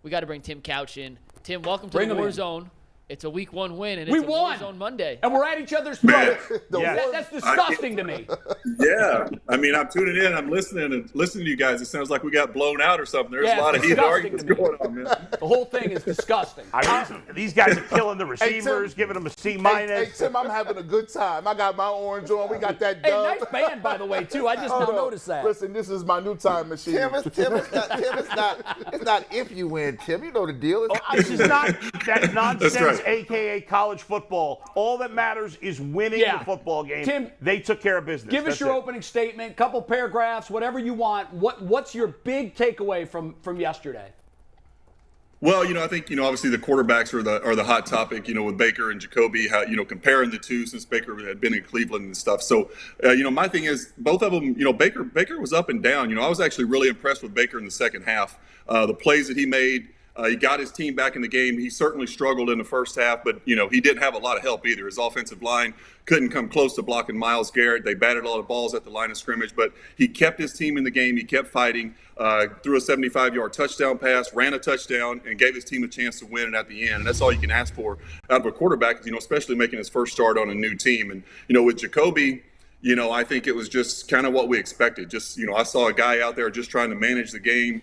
we got to bring Tim Couch in. Tim, welcome to the War Zone. It's a Week 1 win, and it's War Zone Monday. And we're at each other's throats. Yeah. That's disgusting to me. Yeah. I mean, I'm tuning in. I'm listening to you guys. It sounds like we got blown out or something. There's a lot of heated arguments going on, man. The whole thing is disgusting. These guys are killing the receivers, giving them a C-. Hey, Tim, I'm having a good time. I got my orange on. We got that dub. Hey, nice band, by the way, too. I just now noticed that. Listen, this is my new time machine. Tim, it's not if you win, Tim. You know the deal. This is not that nonsense, right. a.k.a. college football. All that matters is winning the football game. Tim, they took care of business. Give us your opening statement, couple paragraphs, whatever you want. What's your big takeaway from yesterday? Well, I think, obviously the quarterbacks are the hot topic, with Baker and Jacoby, how, comparing the two since Baker had been in Cleveland and stuff. So, my thing is both of them, Baker was up and down. I was actually really impressed with Baker in the second half. The plays that he made, he got his team back in the game. He certainly struggled in the first half, but, he didn't have a lot of help either. His offensive line couldn't come close to blocking Myles Garrett. They batted a lot of balls at the line of scrimmage, but he kept his team in the game. He kept fighting, threw a 75-yard touchdown pass, ran a touchdown, and gave his team a chance to win it at the end. And that's all you can ask for out of a quarterback, especially making his first start on a new team. And, with Jacoby, I think it was just kind of what we expected. Just, I saw a guy out there just trying to manage the game,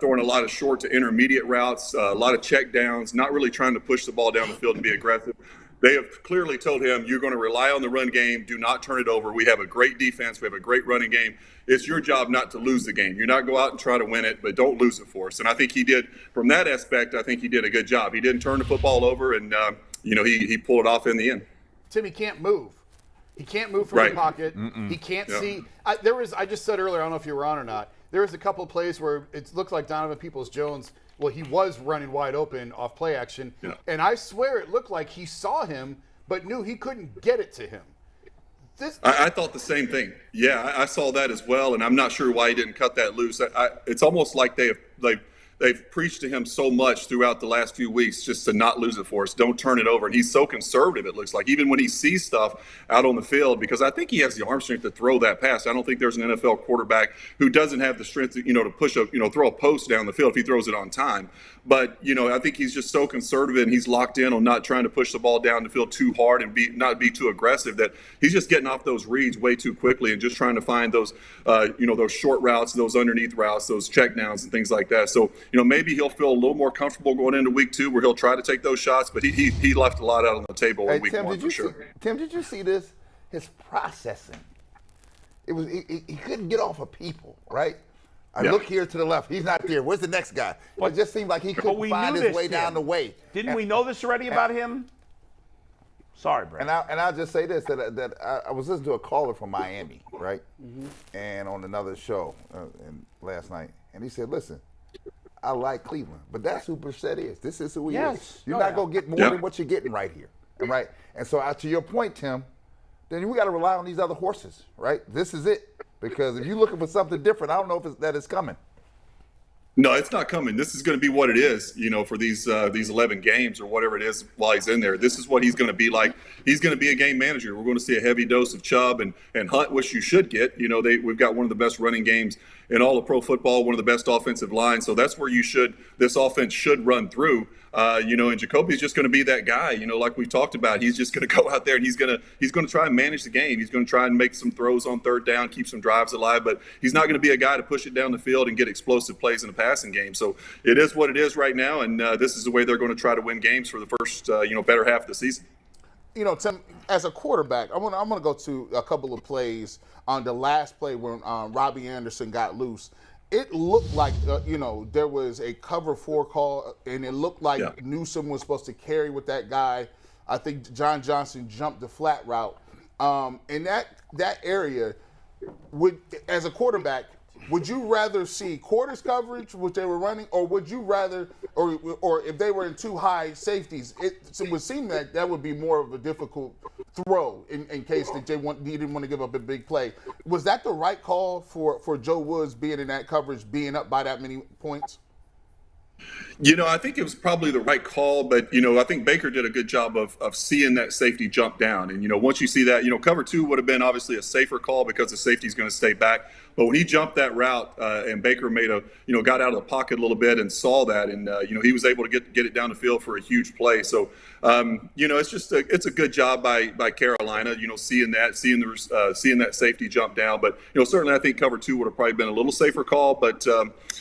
throwing a lot of short to intermediate routes, a lot of check downs, not really trying to push the ball down the field and be aggressive. They have clearly told him, you're going to rely on the run game. Do not turn it over. We have a great defense. We have a great running game. It's your job not to lose the game. You're not go out and try to win it, but don't lose it for us. And I think he did, from that aspect, I think he did a good job. He didn't turn the football over, and, he pulled it off in the end. Tim, he can't move. He can't move from the pocket. He can't see. I just said earlier, I don't know if you were on or not, there was a couple of plays where it looked like Donovan Peoples-Jones, well, he was running wide open off play action. Yeah. And I swear it looked like he saw him, but knew he couldn't get it to him. I thought the same thing. Yeah, I saw that as well, and I'm not sure why he didn't cut that loose. It's almost like they've preached to him so much throughout the last few weeks just to not lose it for us. Don't turn it over. And he's so conservative, it looks like, even when he sees stuff out on the field, because I think he has the arm strength to throw that pass. I don't think there's an NFL quarterback who doesn't have the strength to, to push throw a post down the field if he throws it on time. But, I think he's just so conservative and he's locked in on not trying to push the ball down the field too hard and not be too aggressive, that he's just getting off those reads way too quickly and just trying to find those, those short routes, those underneath routes, those check downs and things like that. So, maybe he'll feel a little more comfortable going into week 2 where he'll try to take those shots, but he left a lot out on the table in week 1 for sure. Tim, did you see this? His processing. It was he couldn't get off of people, right? I look here to the left. He's not there. Where's the next guy? It just seemed like he couldn't find his way down the way. Didn't we know this already about him? Sorry, Brad. And I'll just say this, that I was listening to a caller from Miami, right? Mm-hmm. And on another show last night. And he said, listen, I like Cleveland, but that's who Brissett is. This is who he is. You're not going to get more than what you're getting right here. Right? And so to your point, Tim, then we got to rely on these other horses, right? This is it. Because if you're looking for something different, I don't know if it's coming. No, it's not coming. This is going to be what it is, for these 11 games or whatever it is while he's in there. This is what he's going to be like. He's going to be a game manager. We're going to see a heavy dose of Chubb and Hunt, which you should get. We've got one of the best running games in all of pro football, one of the best offensive lines. So that's where this offense should run through. And Jacoby's just going to be that guy, like we talked about. He's just going to go out there and he's going to try and manage the game. He's going to try and make some throws on third down, keep some drives alive, but he's not going to be a guy to push it down the field and get explosive plays in the passing game. So it is what it is right now, and this is the way they're going to try to win games for the first, better half of the season. Tim, as a quarterback, I'm going to go to a couple of plays on the last play when Robbie Anderson got loose. It looked like, there was a cover 4 call, and it looked like Newsome was supposed to carry with that guy. I think John Johnson jumped the flat route. In that area, as a quarterback, would you rather see quarters coverage, which they were running, or would you rather, or if they were in 2 high safeties, it would seem that would be more of a difficult throw in case that he didn't want to give up a big play. Was that the right call for Joe Woods being in that coverage, being up by that many points? I think it was probably the right call, but, I think Baker did a good job of seeing that safety jump down. And, once you see that, cover 2 would have been obviously a safer call because the safety's going to stay back. But when he jumped that route and Baker got out of the pocket a little bit and saw that, and, he was able to get it down the field for a huge play. So, it's a good job by Carolina, seeing that safety jump down. But, certainly I think cover 2 would have probably been a little safer call, but,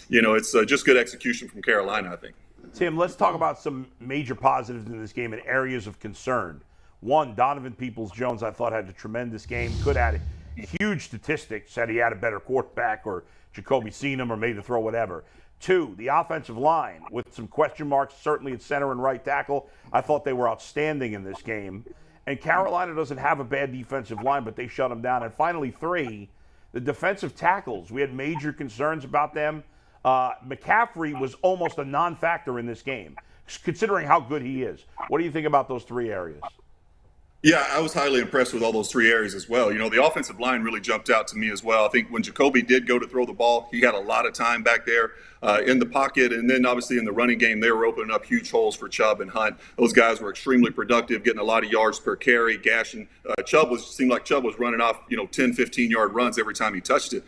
it's just good execution from Carolina, I think. Tim, let's talk about some major positives in this game and areas of concern. One, Donovan Peoples-Jones, I thought, had a tremendous game. Could add huge statistics, said he had a better quarterback or Jacoby seen him or made the throw, whatever. 2, the offensive line with some question marks, certainly at center and right tackle. I thought they were outstanding in this game. And Carolina doesn't have a bad defensive line, but they shut them down. And finally, 3, the defensive tackles. We had major concerns about them. McCaffrey was almost a non-factor in this game, considering how good he is. What do you think about those 3 areas? Yeah, I was highly impressed with all those 3 areas as well. The offensive line really jumped out to me as well. I think when Jacoby did go to throw the ball, he had a lot of time back there in the pocket. And then obviously in the running game, they were opening up huge holes for Chubb and Hunt. Those guys were extremely productive, getting a lot of yards per carry, gashing. Seemed like Chubb was running off, 10, 15-yard runs every time he touched it.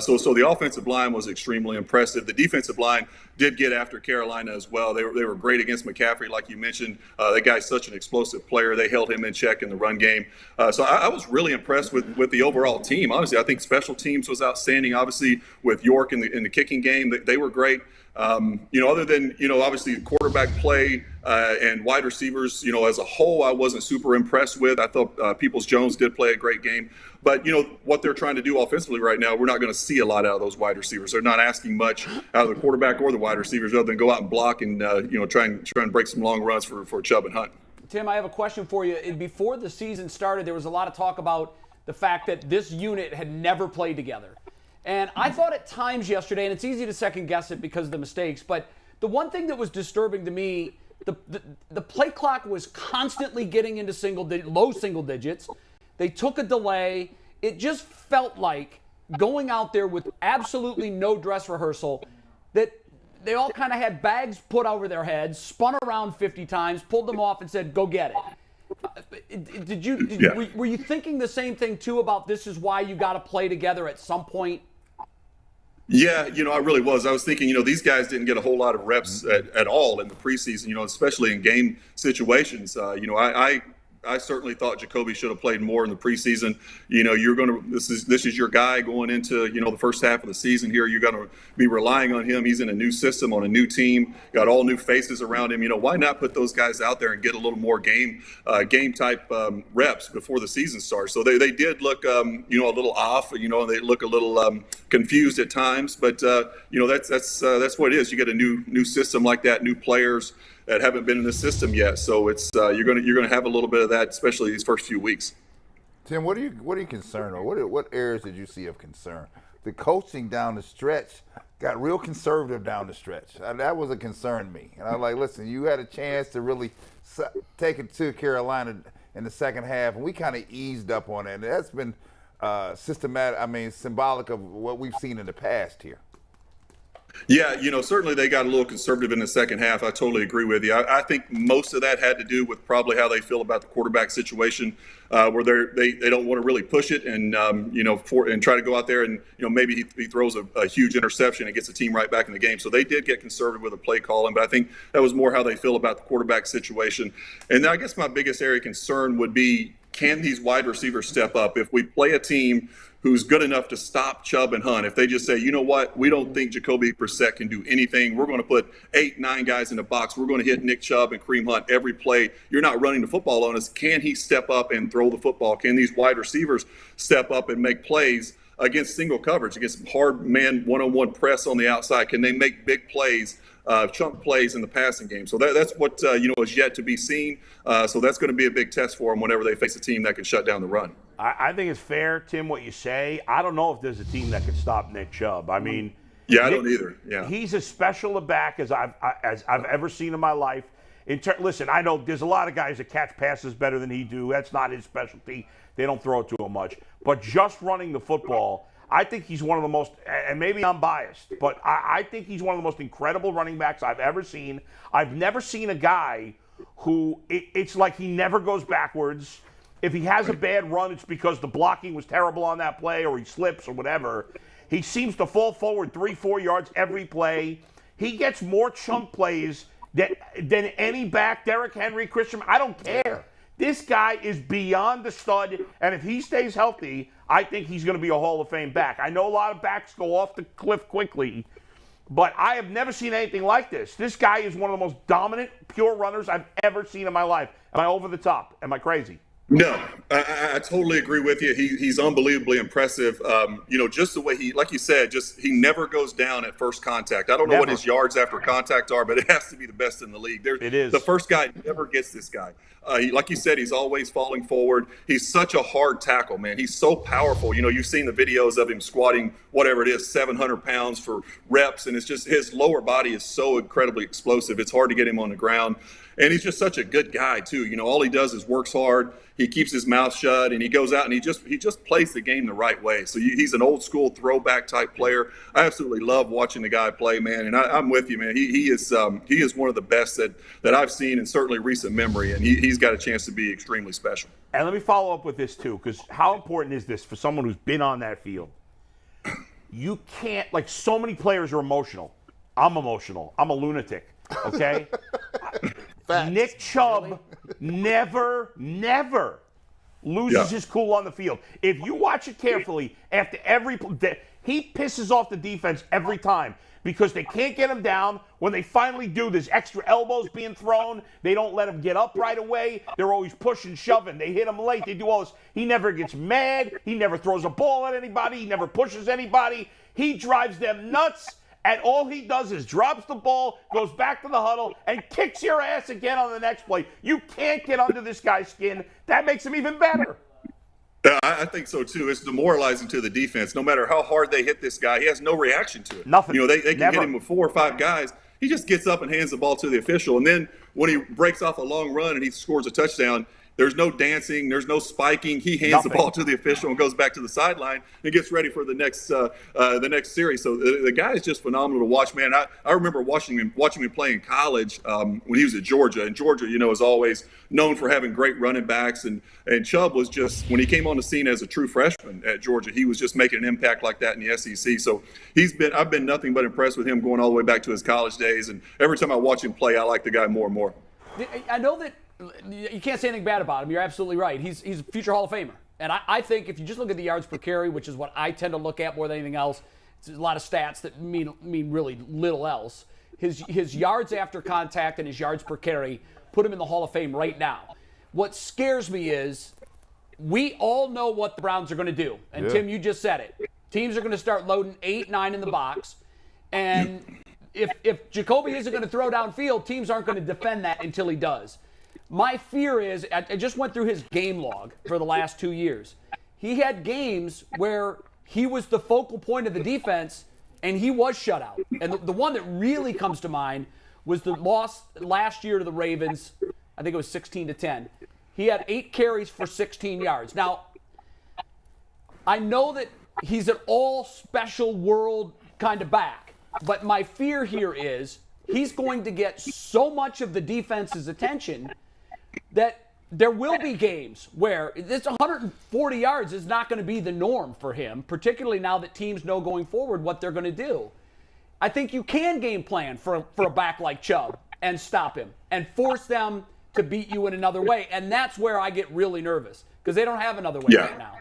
So the offensive line was extremely impressive. The defensive line did get after Carolina as well. They were great against McCaffrey, like you mentioned. That guy's such an explosive player. They held him in check in the run game. So I was really impressed with the overall team. Honestly, I think special teams was outstanding. Obviously, with York in the kicking game, they were great. Other than, obviously quarterback play and wide receivers, as a whole, I wasn't super impressed with. I thought Peoples-Jones did play a great game. But, what they're trying to do offensively right now, we're not going to see a lot out of those wide receivers. They're not asking much out of the quarterback or the wide receivers other than go out and block and, try and break some long runs for Chubb and Hunt. Tim, I have a question for you. Before the season started, there was a lot of talk about the fact that this unit had never played together. And I thought at times yesterday, and it's easy to second guess it because of the mistakes, but the one thing that was disturbing to me, the play clock was constantly getting into low single digits. They took a delay. It just felt like going out there with absolutely no dress rehearsal, that they all kind of had bags put over their heads, spun around 50 times, pulled them off and said, go get it. Were you thinking the same thing too about this is why you got to play together at some point? Yeah, I really was. I was thinking, these guys didn't get a whole lot of reps at all in the preseason, especially in game situations. I certainly thought Jacoby should have played more in the preseason. This is your guy going into, the first half of the season here. You're going to be relying on him. He's in a new system on a new team, got all new faces around him. Why not put those guys out there and get a little more game type reps before the season starts? So they did look, a little off, they look a little confused at times, but that's what it is. You get a new system like that, new players that haven't been in the system yet. So it's you're gonna have a little bit of that, especially these first few weeks. Tim, what are you concerned or what areas did you see of concern? The coaching down the stretch got real conservative down the stretch. That was a concern to me. And I'm like, listen, you had a chance to really take it to Carolina in the second half, and we kind of eased up on it. And that's been symbolic of what we've seen in the past here. Yeah, certainly they got a little conservative in the second half. I totally agree with you. I think most of that had to do with probably how they feel about the quarterback situation, where they don't want to really push it and and try to go out there and maybe he throws a huge interception and gets the team right back in the game. So they did get conservative with the play calling, but I think that was more how they feel about the quarterback situation. And then I guess my biggest area of concern would be, can these wide receivers step up? If we play a team who's good enough to stop Chubb and Hunt, if they just say, you know what, we don't think Jacoby Brissett can do anything. We're going to put 8-9 guys in the box. We're going to hit Nick Chubb and Kareem Hunt every play. You're not running the football on us. Can he step up and throw the football? Can these wide receivers step up and make plays against single coverage, against hard man one-on-one press on the outside? Can they make big plays, chunk plays in the passing game? So that's what is yet to be seen. So that's going to be a big test for them whenever they face a team that can shut down the run. I think it's fair, Tim, what you say. I don't know if there's a team that can stop Nick Chubb. I mean, I don't either. Yeah, he's as special a back as I've ever seen in my life. Listen, I know there's a lot of guys that catch passes better than he do. That's not his specialty. They don't throw it to him much. But just running the football, I think he's one of the most, and maybe I'm biased, but I think he's one of the most incredible running backs I've ever seen. I've never seen a guy who, it's like he never goes backwards. If he has a bad run, it's because the blocking was terrible on that play or he slips or whatever. He seems to fall forward 3-4 yards every play. He gets more chunk plays than any back, Derrick Henry, Christian. I don't care. This guy is beyond the stud, and if he stays healthy, I think he's going to be a Hall of Fame back. I know a lot of backs go off the cliff quickly, but I have never seen anything like this. This guy is one of the most dominant, pure runners I've ever seen in my life. Am I over the top? Am I crazy? No, I totally agree with you. He's unbelievably impressive. Just the way like you said, he never goes down at first contact. I don't know what his yards after contact are, but it has to be the best in the league. It is. The first guy never gets this guy. Like you said, he's always falling forward. He's such a hard tackle, man. He's so powerful. You've seen the videos of him squatting, whatever it is, 700 pounds for reps, and it's just his lower body is so incredibly explosive. It's hard to get him on the ground. And he's just such a good guy, too. All he does is works hard. He keeps his mouth shut, and he goes out and he just plays the game the right way. So he's an old school throwback type player. I absolutely love watching the guy play, man. And I'm with you, man. He is one of the best that I've seen in certainly recent memory, and he's got a chance to be extremely special. And let me follow up with this too, because how important is this for someone who's been on that field? You can't, like, so many players are emotional. I'm emotional. I'm a lunatic. Okay. Nick Chubb never loses his cool on the field. If you watch it carefully, after he pisses off the defense every time because they can't get him down. When they finally do, there's extra elbows being thrown. They don't let him get up right away. They're always pushing, shoving. They hit him late. They do all this. He never gets mad. He never throws a ball at anybody. He never pushes anybody. He drives them nuts. And all he does is drops the ball, goes back to the huddle, and kicks your ass again on the next play. You can't get under this guy's skin. That makes him even better. I think so, too. It's demoralizing to the defense. No matter how hard they hit this guy, he has no reaction to it. Nothing. They can get him with 4 or 5 guys. He just gets up and hands the ball to the official. And then when he breaks off a long run and he scores a touchdown, there's no dancing. There's no spiking. He hands the ball to the official and goes back to the sideline and gets ready for the next series. So the guy is just phenomenal to watch, man. I remember watching him play in college when he was at Georgia. And Georgia, is always known for having great running backs. And Chubb was just, when he came on the scene as a true freshman at Georgia, he was just making an impact like that in the SEC. So I've been nothing but impressed with him going all the way back to his college days. And every time I watch him play, I like the guy more and more. I know that you can't say anything bad about him. You're absolutely right. He's a future Hall of Famer. And I think if you just look at the yards per carry, which is what I tend to look at more than anything else, it's a lot of stats that mean really little else. His yards after contact and his yards per carry put him in the Hall of Fame right now. What scares me is we all know what the Browns are going to do. And Tim, you just said it. Teams are going to start loading 8, 9 in the box. And if Jacoby isn't going to throw downfield, teams aren't going to defend that until he does. My fear is, I just went through his game log for the last 2 years. He had games where he was the focal point of the defense, and he was shut out. And the one that really comes to mind was the loss last year to the Ravens. I think it was 16-10. He had 8 carries for 16 yards. Now, I know that he's an all-special world kind of back, but my fear here is he's going to get so much of the defense's attention that there will be games where this 140 yards is not going to be the norm for him, particularly now that teams know going forward what they're going to do. I think you can game plan for a back like Chubb and stop him and force them to beat you in another way. And that's where I get really nervous because they don't have another way right now.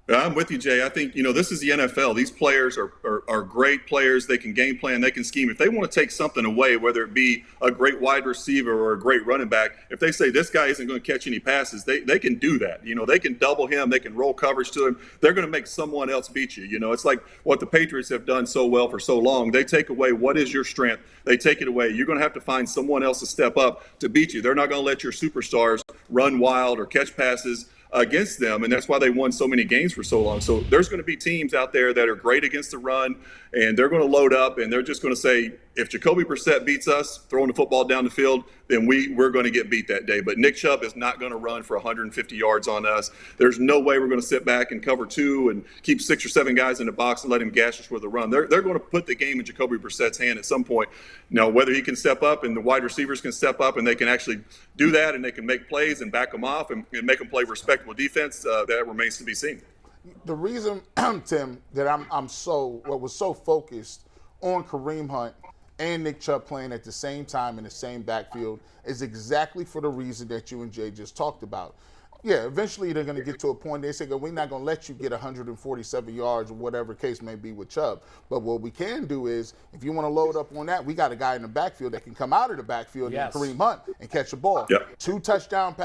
I'm with you, Jay. I think, this is the NFL. These players are great players. They can game plan. They can scheme. If they want to take something away, whether it be a great wide receiver or a great running back, if they say this guy isn't going to catch any passes, they can do that. They can double him. They can roll coverage to him. They're going to make someone else beat you. It's like what the Patriots have done so well for so long. They take away what is your strength. They take it away. You're going to have to find someone else to step up to beat you. They're not going to let your superstars run wild or catch passes against them, and that's why they won so many games for so long. So there's going to be teams out there that are great against the run, and they're going to load up, and they're just going to say, if Jacoby Brissett beats us throwing the football down the field, then we're going to get beat that day. But Nick Chubb is not going to run for 150 yards on us. There's no way we're going to sit back and cover 2 and keep 6 or 7 guys in the box and let him gash us with a run. They're going to put the game in Jacoby Brissett's hand at some point. Now, whether he can step up and the wide receivers can step up and they can actually do that and they can make plays and back them off and make them play respectable defense, that remains to be seen. The reason, Tim, that I was so focused on Kareem Hunt and Nick Chubb playing at the same time in the same backfield is exactly for the reason that you and Jay just talked about. Yeah, eventually they're going to get to a point they say, we're not going to let you get 147 yards or whatever case may be with Chubb. But what we can do is, if you want to load up on that, we got a guy in the backfield that can come out of the backfield and Kareem Hunt and catch a ball. Yep. Two touchdowns,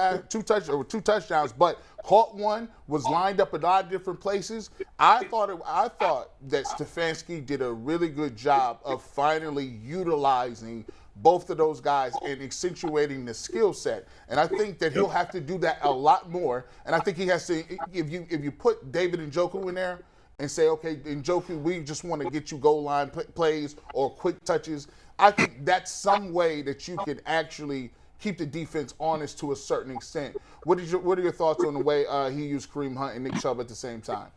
but caught one, was lined up at a lot of different places. I thought that Stefanski did a really good job of finally utilizing both of those guys and accentuating the skill set. And I think that he'll have to do that a lot more. And I think he has to, if you put David Njoku in there and say, okay, Njoku, we just want to get you goal line plays or quick touches, I think that's some way that you can actually keep the defense honest to a certain extent. What are your thoughts on the way he used Kareem Hunt and Nick Chubb at the same time?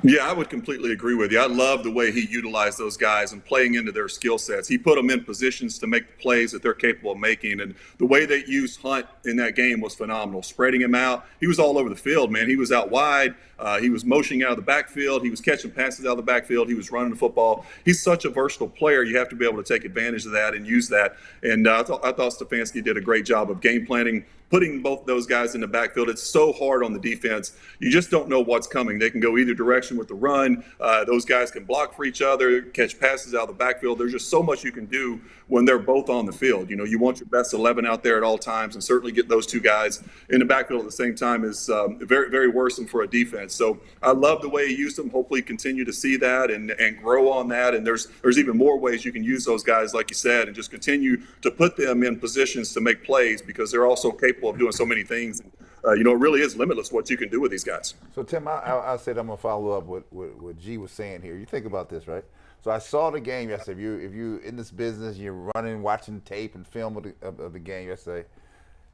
Yeah, I would completely agree with you. I love the way he utilized those guys and playing into their skill sets. He put them in positions to make the plays that they're capable of making. And the way they used Hunt in that game was phenomenal. Spreading him out. He was all over the field, man. He was out wide. He was motioning out of the backfield. He was catching passes out of the backfield. He was running the football. He's such a versatile player. You have to be able to take advantage of that and use that. And I thought Stefanski did a great job of game planning, putting both those guys in the backfield. It's so hard on the defense. You just don't know what's coming. They can go either direction with the run. Those guys can block for each other, catch passes out of the backfield. There's just so much you can do when they're both on the field. You know, you want your best 11 out there at all times, and certainly get those two guys in the backfield at the same time is very, very worrisome for a defense. So I love the way he used them. Hopefully continue to see that and grow on that. And there's even more ways you can use those guys, like you said, and just continue to put them in positions to make plays because they're also capable of doing so many things. It really is limitless what you can do with these guys. So, Tim, I said I'm going to follow up with what G was saying here. You think about this, right? So I saw the game yesterday. If you're in this business, you're running, watching tape and film of the game yesterday,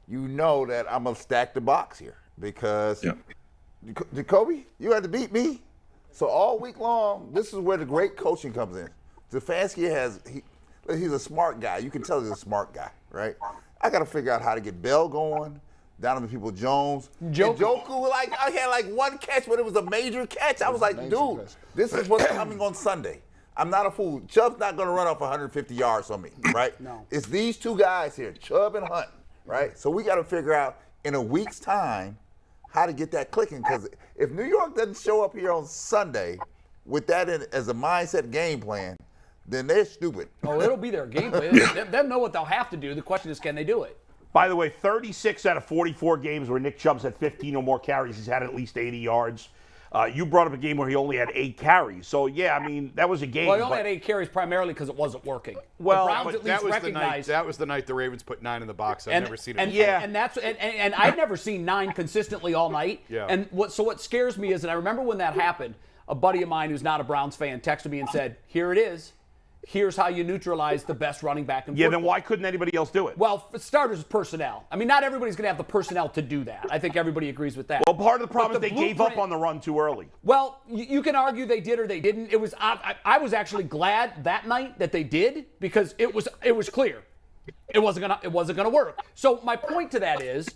you know that I'm going to stack the box here because Jacoby, you had to beat me. So all week long, this is where the great coaching comes in. Stefanski he's a smart guy. You can tell he's a smart guy, right? I got to figure out how to get Bell going. Donovan Peoples-Jones. Njoku, I had one catch, but it was a major catch. I was like, dude, this is what's coming on Sunday. I'm not a fool. Chubb's not going to run off 150 yards on me, right? No. It's these two guys here, Chubb and Hunt, right? So we got to figure out in a week's time how to get that clicking. Because if New York doesn't show up here on Sunday with that as a mindset game plan, then they're stupid. Oh, it'll be their game plan. They'll know what they'll have to do. The question is, can they do it? By the way, 36 out of 44 games where Nick Chubb's had 15 or more carries, he's had at least 80 yards. You brought up a game where he only had 8 carries. So, yeah, I mean, that was a game. Well, he only had 8 carries primarily because it wasn't working. Well, the Browns at least recognized. That was the night the Ravens put 9 in the box. I've never seen it. And I've never seen 9 consistently all night. Yeah. And what scares me is, and I remember when that happened, a buddy of mine who's not a Browns fan texted me and said, here it is. Here's how you neutralize the best running back in football. Then why couldn't anybody else do it? Well, for starters, personnel. I mean, not everybody's going to have the personnel to do that. I think everybody agrees with that. Well, part of the problem is they gave up on the run too early. Well, you can argue they did or they didn't. It was I was actually glad that night that they did because it was clear it wasn't gonna work. So my point to that is,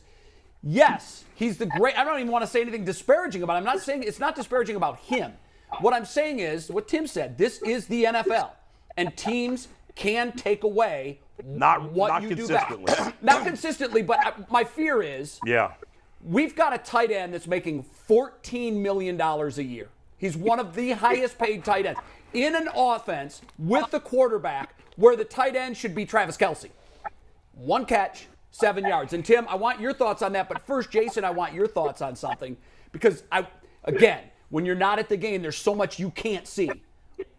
yes, he's the great. I don't even want to say anything disparaging about him. I'm not saying it's not disparaging about him. What I'm saying is what Tim said. This is the NFL. And teams can take away what you do best. Not consistently, but my fear is we've got a tight end that's making $14 million a year. He's one of the highest paid tight ends in an offense with the quarterback where the tight end should be Travis Kelce. 1 catch, 7 yards. And Tim, I want your thoughts on that. But first, Jason, I want your thoughts on something because, again, when you're not at the game, there's so much you can't see.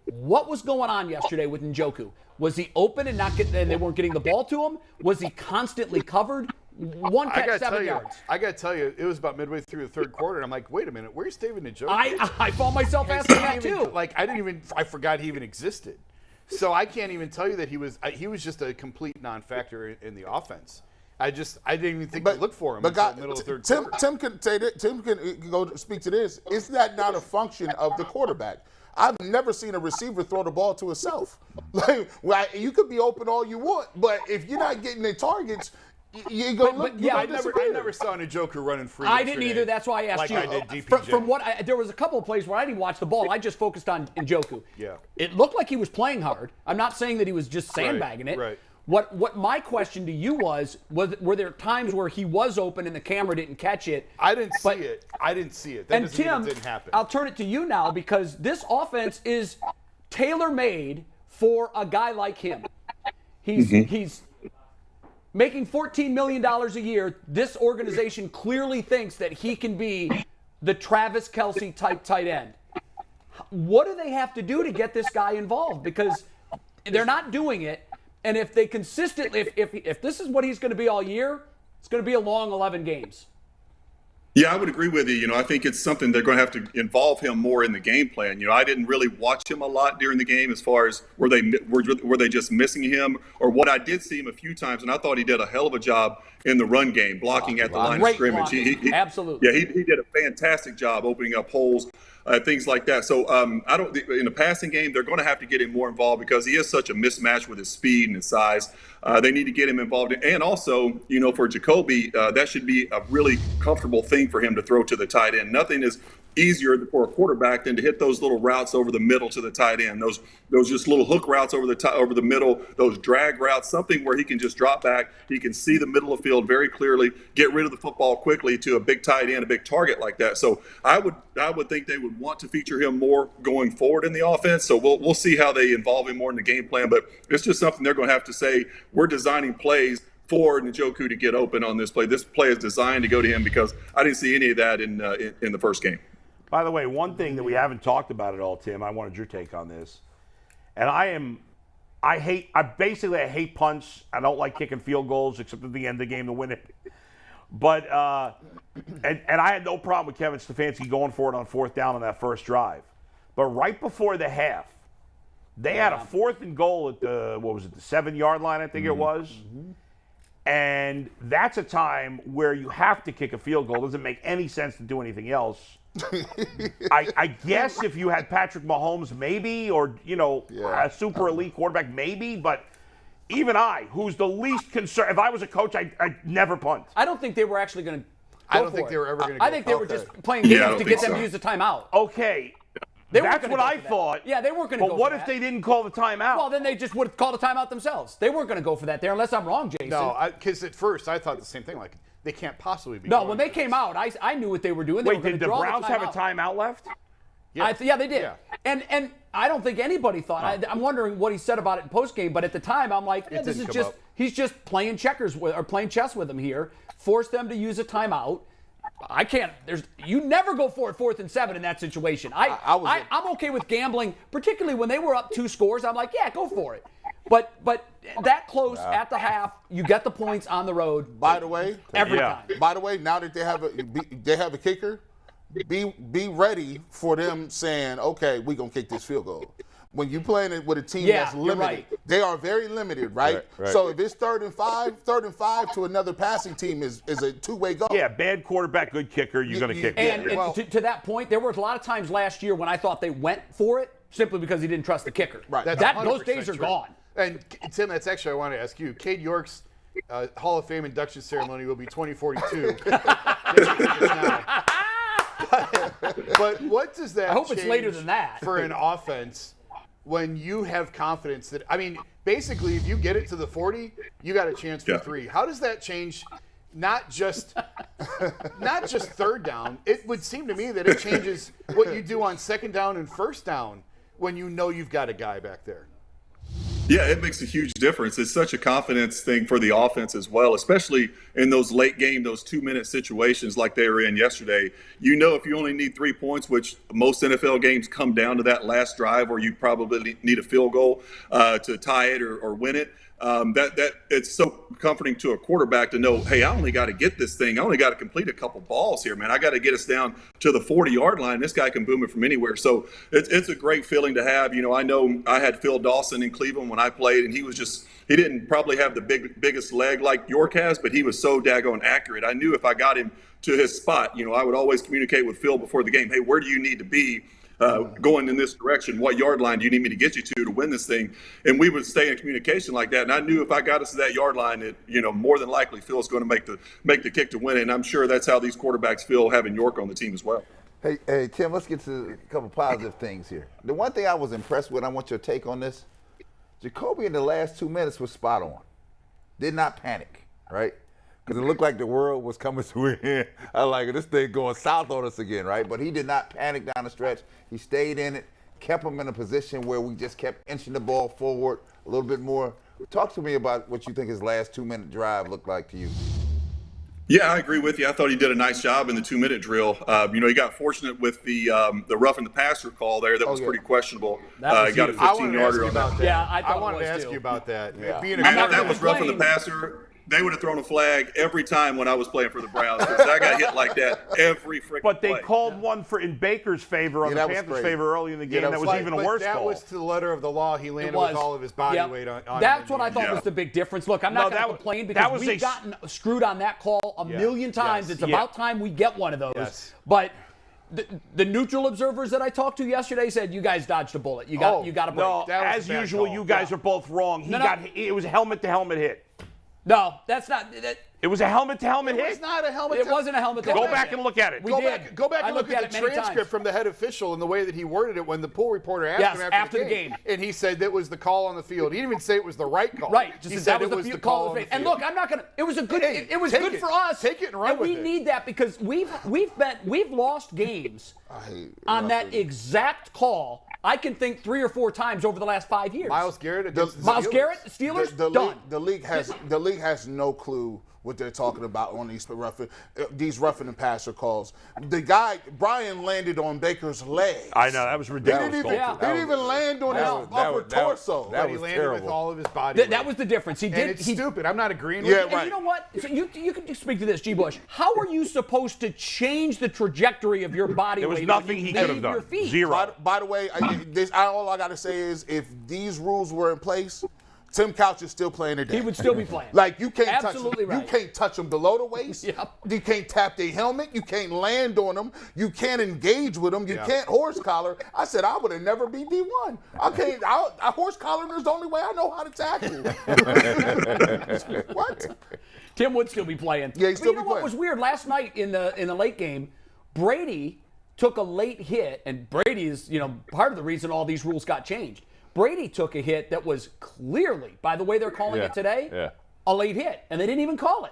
What was going on yesterday with Njoku? Was he open and they weren't getting the ball to him? Was he constantly covered? 1 catch, 7 yards. I got to tell you, it was about midway through the third quarter, and I'm like, wait a minute, where's David Njoku? I found myself asking that too. I forgot he even existed. So I can't even tell you that he was just a complete non-factor in the offense. I didn't even think to look for him until the middle of the third quarter. Tim can say that. Tim can go speak to this. Is that not a function of the quarterback? I've never seen a receiver throw the ball to himself. Like, you could be open all you want, but if you're not getting the targets, you're going to look. Yeah, I never saw Njoku running free. I didn't either. That's why I asked you. I did DPJ. From what there was a couple of plays where I didn't watch the ball. I just focused on Njoku. Yeah. It looked like he was playing hard. I'm not saying that he was just sandbagging it. Right. What my question to you was were there times where he was open and the camera didn't catch it? I didn't see it. That And doesn't mean Tim, it didn't happen. I'll turn it to you now because this offense is tailor-made for a guy like him. He's making $14 million a year. This organization clearly thinks that he can be the Travis Kelce type tight end. What do they have to do to get this guy involved? Because they're not doing it. And if they consistently, if this is what he's going to be all year, it's going to be a long 11 games. Yeah, I would agree with you. I think it's something they're going to have to involve him more in the game plan. I didn't really watch him a lot during the game as far as were they just missing him or what. I did see him a few times, and I thought he did a hell of a job in the run game, blocking at the line of scrimmage. Absolutely. Yeah, he did a fantastic job opening up holes, things like that. So I don't. In the passing game, they're going to have to get him more involved because he is such a mismatch with his speed and his size. They need to get him involved, and also, for Jacoby, that should be a really comfortable thing for him to throw to the tight end. Nothing is easier for a quarterback than to hit those little routes over the middle to the tight end. Those just little hook routes over the middle, those drag routes, something where he can just drop back. He can see the middle of the field very clearly, get rid of the football quickly to a big tight end, a big target like that. So I would think they would want to feature him more going forward in the offense. So we'll see how they involve him more in the game plan, but it's just something they're going to have to say, we're designing plays for Njoku to get open on this play. This play is designed to go to him because I didn't see any of that in the first game. By the way, one thing that we haven't talked about at all, Tim, I wanted your take on this. And I hate punts. I don't like kicking field goals except at the end of the game to win it. But and I had no problem with Kevin Stefanski going for it on fourth down on that first drive. But right before the half, they had a 4th and goal at the 7-yard line, I think it was. Mm-hmm. And that's a time where you have to kick a field goal. It doesn't make any sense to do anything else. I guess if you had Patrick Mahomes, maybe, or a super elite quarterback, maybe. But even who's the least concerned, if I was a coach, I'd never punt. I don't think they were actually going to. I don't think they were ever going to. I think they were just playing games to get them to use the timeout. Okay. That's what I thought. Yeah, they weren't going to go for that. But what if they didn't call the timeout? Well, then they just would have called a timeout themselves. They weren't going to go for that there, unless I'm wrong, Jason. No, because at first I thought the same thing. Like, they can't possibly be. No, when they came out, I knew what they were doing. Wait, did the Browns have a timeout left? Yeah, they did. Yeah. And I don't think anybody thought. I'm wondering what he said about it in postgame. But at the time, I'm like, he's just playing checkers or playing chess with them here. Force them to use a timeout. I can't. You never go for it 4th and 7 in that situation. I'm okay with gambling, particularly when they were up 2 scores. I'm like, yeah, go for it. But that close at the half, you get the points on the road. By the way, every time. By the way, now that they have a kicker, be ready for them saying, okay, we're gonna kick this field goal. When you're playing it with a team that's limited, right. They are very limited, right? So if it's 3rd and 5 to another passing team is a two-way goal. Yeah, bad quarterback, good kicker, you're going to kick it. And to that point, there were a lot of times last year when I thought they went for it simply because he didn't trust the kicker. Right. Those days are gone. And Tim, that's actually I want to ask you. Cade York's Hall of Fame induction ceremony will be 2042. But what does that? I hope it's later than that for an offense. When you have confidence that, basically, if you get it to the 40, you got a chance for 3. How does that change? Not just 3rd down. It would seem to me that it changes what you do on 2nd down and 1st down when you know you've got a guy back there. Yeah, it makes a huge difference. It's such a confidence thing for the offense as well, especially in those late game, those 2-minute situations like they were in yesterday. If you only need 3 points, which most NFL games come down to that last drive where you probably need a field goal to tie it or win it. that it's so comforting to a quarterback to know, hey, I only got to get this thing. I only got to complete a couple balls here, man. I got to get us down to the 40-yard line. This guy can boom it from anywhere. So it's a great feeling to have. You know, I know I had Phil Dawson in Cleveland when I played, and he didn't probably have the biggest leg like York has, but he was so daggone accurate. I knew if I got him to his spot, you know, I would always communicate with Phil before the game, hey, where do you need to be going in this direction? What yard line do you need me to get you to win this thing? And we would stay in communication like that. And I knew if I got us to that yard line, that, you know, more than likely Phil's going to make the kick to win it. And I'm sure that's how these quarterbacks feel having York on the team as well. Hey, Tim, let's get to a couple positive things here. The one thing I was impressed with, I want your take on this. Jacoby in the last 2 minutes was spot on. Did not panic, right? Because it looked like the world was coming to an end. I like it. This thing going south on us again, right? But he did not panic down the stretch. He stayed in it, kept him in a position where we just kept inching the ball forward a little bit more. Talk to me about what you think his last 2-minute drive looked like to you. Yeah, I agree with you. I thought he did a nice job in the 2-minute drill. You know, he got fortunate with the roughing the passer call there. That was pretty questionable. He got a 15-yarder on that. Yeah, I wanted to ask you about that. Yeah. That was roughing the passer. They would have thrown a flag every time when I was playing for the Browns because I got hit like that every freaking But they play. called one in Baker's favor on the Panthers' favor early in the game. That was even a worse call. That was to the letter of the law. He landed with all of his body weight on That's what I thought was the big difference. Look, I'm not going to complain because we've gotten screwed on that call a million times. It's about time we get one of those. Yes. But the neutral observers that I talked to yesterday said you guys dodged a bullet. You got to break. No, as usual, you guys are both wrong. It was a helmet-to-helmet hit. No, that's not. It was a helmet-to-helmet hit. It's not a helmet. It wasn't a helmet-to-helmet. Go back and look at it. Go back and look at the transcript from the head official and the way that he worded it when the pool reporter asked him after the game. And he said that was the call on the field. He didn't even say it was the right call. Right. He said it was the call on the field. And look, I'm not going to. It was a good. It was good for us. Take it and run with it. We need that because we've lost games on that exact call. I can think 3 or 4 times over the last 5 years. Myles Garrett against the Steelers. Done. The league has no clue what they're talking about on these roughing and passer calls. The guy, Brian, landed on Baker's leg. I know, that was ridiculous. He didn't even land on his upper torso. But he landed with all of his body. That was the difference. He did. And it's stupid. I'm not agreeing with you. And you know what? So you can speak to this, G. Bush. How are you supposed to change the trajectory of your body There was weight nothing when he you could have leave done. your feet? Zero. By the way, all I got to say is if these rules were in place, Tim Couch is still playing today. He would still be playing. Like you can't Absolutely touch him. right. You can't touch him below the waist. Yep. You can't tap their helmet. You can't land on them. You can't engage with them. You can't horse collar. I said I would have never be D1. I can't. I horse collar is the only way I know how to tackle. What? Tim would still be playing. Yeah, he'd still be What playing. was weird last night in the late game? Brady took a late hit, and Brady is part of the reason all these rules got changed. Brady took a hit that was clearly, by the way they're calling it today, a late hit, and they didn't even call it.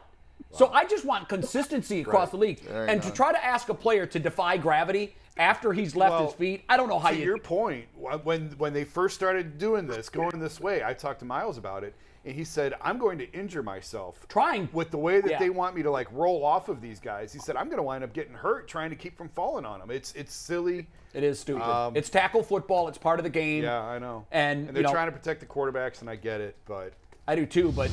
Wow. So I just want consistency across the league. And to try to ask a player to defy gravity after he's left his feet, I don't know how you... To your point, when they first started doing this, going this way, I talked to Myles about it, and he said, I'm going to injure myself. Trying. With the way that they want me to roll off of these guys. He said, I'm going to wind up getting hurt trying to keep from falling on them. It's silly. It is stupid. It's tackle football. It's part of the game. Yeah, I know. And they're trying to protect the quarterbacks, and I get it, but... I do too, but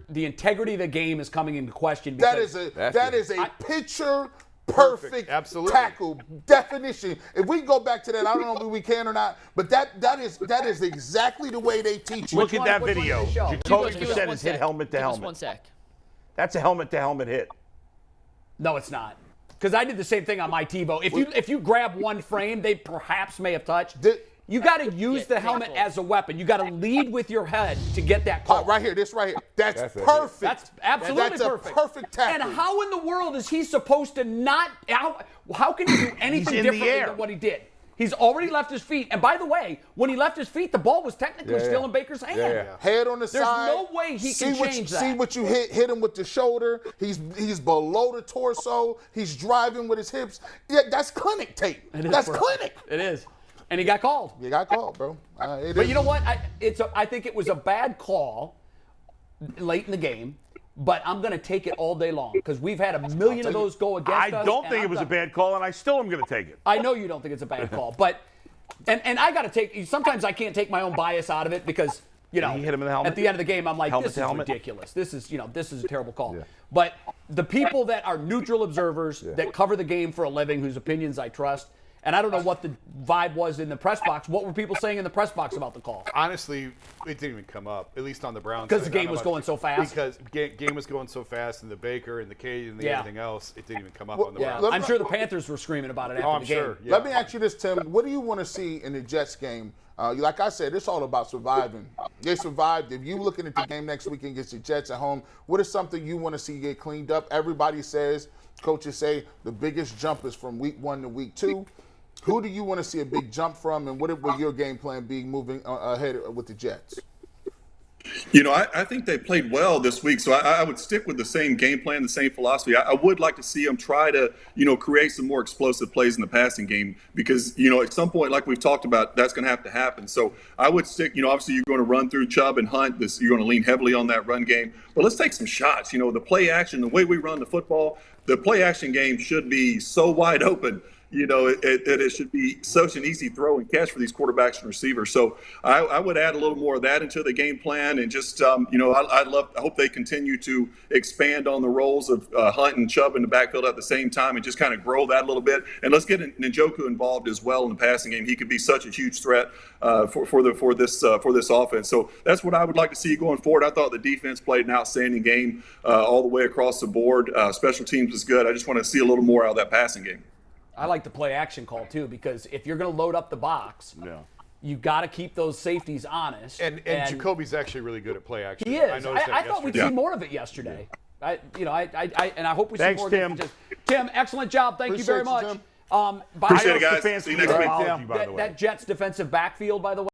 the integrity of the game is coming into question. That is a picture perfect tackle definition. If we go back to that, I don't know if we can or not, but that is exactly the way they teach you. Look at that video. Jacoby said it's hit helmet to helmet. 1 sec. That's a helmet to helmet hit. No, it's not. Because I did the same thing on my TiVo. If you grab one frame, they perhaps may have touched. You got to use the helmet as a weapon. You got to lead with your head to get that call. Right here, this right here. That's perfect. That's absolutely perfect. That's a perfect tackle. And how in the world is he supposed to not? How can he do anything differently than what he did? He's already left his feet. And by the way, when he left his feet, the ball was technically still in Baker's hand. Head on the side. There's no way he can change that. See what you hit him with the shoulder. He's below the torso. He's driving with his hips. Yeah, that's clinic tape. That's clinic. It is. And he got called. You got called, bro. But you know what? I think it was a bad call late in the game, but I'm going to take it all day long because we've had a million of those go against us. I don't think it was a bad call, and I still am going to take it. I know you don't think it's a bad call, but and I got to take. Sometimes I can't take my own bias out of it because You know, he hit him in the helmet? At the end of the game, I'm like, Helmet this to is helmet? ridiculous. This is a terrible call. Yeah. But the people that are neutral observers that cover the game for a living, whose opinions I trust, and I don't know what the vibe was in the press box. What were people saying in the press box about the call? Honestly, it didn't even come up, at least on the Browns. Because the game was going so fast? Because game was going so fast, and the Baker and the Cade and everything else, it didn't even come up on the Yeah, Browns. I'm sure the Panthers were screaming about it after I'm the game. sure. Yeah. Let me ask you this, Tim. What do you want to see in the Jets game? Like I said, it's all about surviving. They survived. If you're looking at the game next week against the Jets at home, what is something you want to see get cleaned up? Everybody says, coaches say, the biggest jump is from week 1 to week 2. Who do you want to see a big jump from, and what would your game plan be moving ahead with the Jets? You know, I think they played well this week, so I would stick with the same game plan, the same philosophy. I would like to see them try to, create some more explosive plays in the passing game because, at some point, like we've talked about, that's going to have to happen. So I would stick, obviously you're going to run through Chubb and Hunt. You're going to lean heavily on that run game. But let's take some shots. The play action, the way we run the football, the play action game should be so wide open. It should be such an easy throw and catch for these quarterbacks and receivers. So I would add a little more of that into the game plan, and just I hope they continue to expand on the roles of Hunt and Chubb in the backfield at the same time, and just kind of grow that a little bit. And let's get Njoku involved as well in the passing game. He could be such a huge threat for this offense. So that's what I would like to see going forward. I thought the defense played an outstanding game all the way across the board. Special teams was good. I just want to see a little more out of that passing game. I like the play action call too, because if you're going to load up the box, you got to keep those safeties honest. And Jacoby's actually really good at play action. He is. I thought we'd see more of it yesterday. I hope we see more. Tim. Tim, excellent job. Thank you very much. Appreciate it, guys. Fans See you next week. apology, by the way. That Jets defensive backfield, by the way.